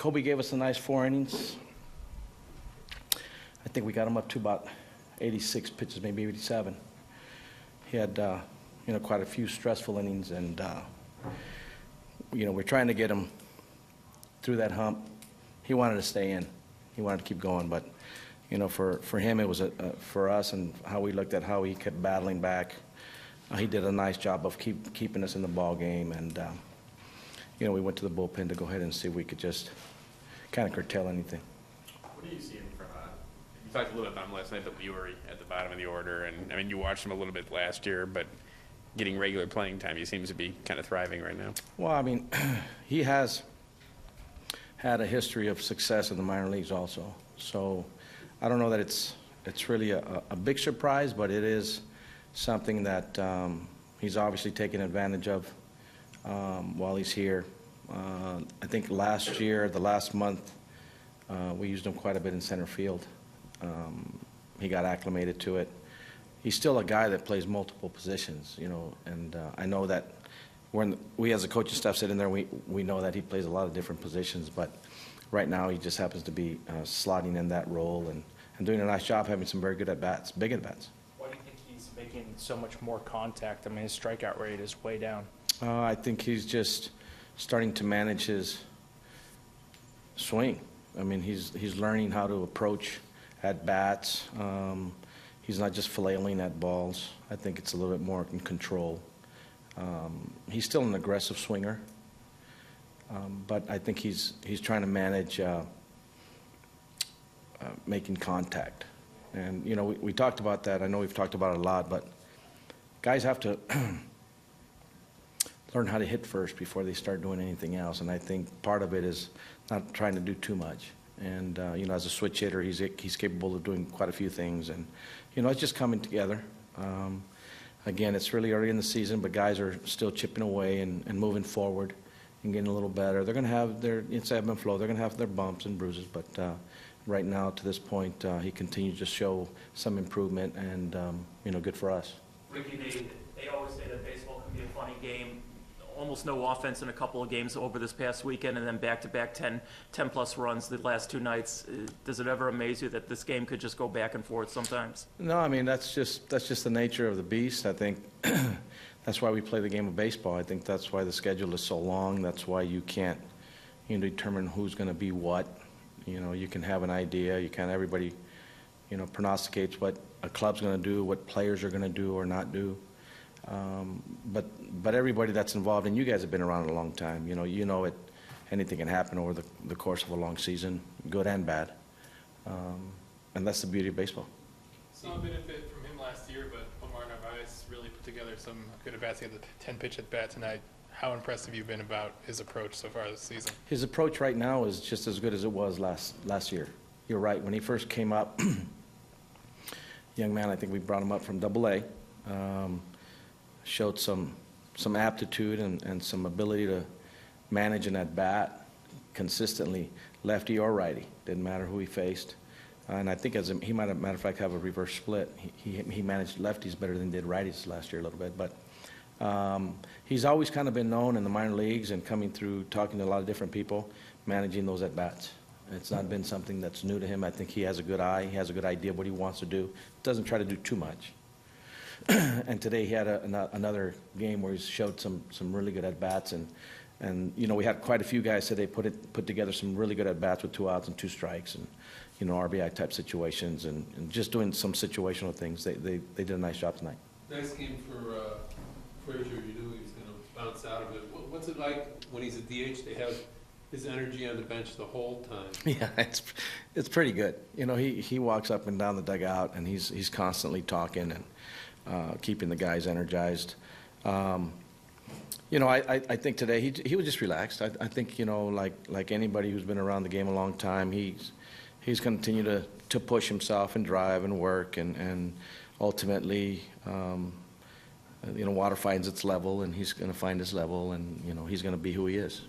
Kobe gave us a nice 4 innings. I think we got him up to about 86 pitches, maybe 87. He had, quite a few stressful innings, and, we're trying to get him through that hump. He wanted to stay in. He wanted to keep going, but, for him, it was for us and how we looked at how he kept battling back. He did a nice job of keeping us in the ball game, and, we went to the bullpen to go ahead and see if we could just kind of curtail anything. What are you seeing from you talked a little bit about him last night, but you were at the bottom of the order, and I mean, you watched him a little bit last year, but getting regular playing time, he seems to be kind of thriving right now. Well, I mean, he has had a history of success in the minor leagues also. So I don't know that it's really a big surprise, but it is something that he's obviously taken advantage of while he's here. I think last year, the last month, we used him quite a bit in center field. He got acclimated to it. He's still a guy that plays multiple positions, and I know that when we as a coaching staff sit in there, we know that he plays a lot of different positions, but right now he just happens to be slotting in that role and doing a nice job, having some very good at-bats, big at-bats. Why do you think he's making so much more contact? I mean, his strikeout rate is way down. I think he's just starting to manage his swing. I mean, he's learning how to approach at-bats. He's not just flailing at balls. I think it's a little bit more in control. He's still an aggressive swinger, but I think he's trying to manage making contact. And, we talked about that. I know we've talked about it a lot, but guys have to learn how to hit first before they start doing anything else. And I think part of it is not trying to do too much. And, as a switch hitter, he's capable of doing quite a few things. And, it's just coming together. Again, it's really early in the season, but guys are still chipping away and moving forward and getting a little better. They're going to have it's ebb and flow. They're going to have their bumps and bruises. But right now, to this point, he continues to show some improvement and, good for us. Ricky, they always say that baseball can be a funny game. Almost no offense in a couple of games over this past weekend, and then back-to-back 10-plus runs the last 2 nights. Does it ever amaze you that this game could just go back and forth sometimes? No, I mean, that's just the nature of the beast. I think that's why we play the game of baseball. I think that's why the schedule is so long. That's why you can't determine who's going to be what. You can have an idea. Everybody prognosticates what a club's going to do, what players are going to do or not do. But everybody that's involved, and you guys have been around a long time, anything can happen over the course of a long season, good and bad. And that's the beauty of baseball. Saw a benefit from him last year, but Omar Narvaez really put together some good at-bats. He had the 10-pitch at-bat tonight. How impressed have you been about his approach so far this season? His approach right now is just as good as it was last year. You're right. When he first came up, young man, I think we brought him up from Double-A. Showed some aptitude and some ability to manage an at-bat consistently, lefty or righty. Didn't matter who he faced. And I think he might have, matter of fact, have a reverse split. He managed lefties better than he did righties last year a little bit. But he's always kind of been known in the minor leagues and coming through, talking to a lot of different people, managing those at-bats. It's not been something that's new to him. I think he has a good eye. He has a good idea of what he wants to do. Doesn't try to do too much. And today he had another game where he showed some really good at-bats, and we had quite a few guys said they put together some really good at-bats with 2 outs and 2 strikes and RBI type situations and just doing some situational things. They did a nice job tonight. Nice game for Frazier. You knew he was going to bounce out of it. What's it like when he's a DH? They have his energy on the bench the whole time. Yeah, it's pretty good. He walks up and down the dugout and he's constantly talking and keeping the guys energized. I think today he was just relaxed. I think like anybody who's been around the game a long time, he's continued to push himself and drive and work and ultimately water finds its level and he's going to find his level and he's going to be who he is.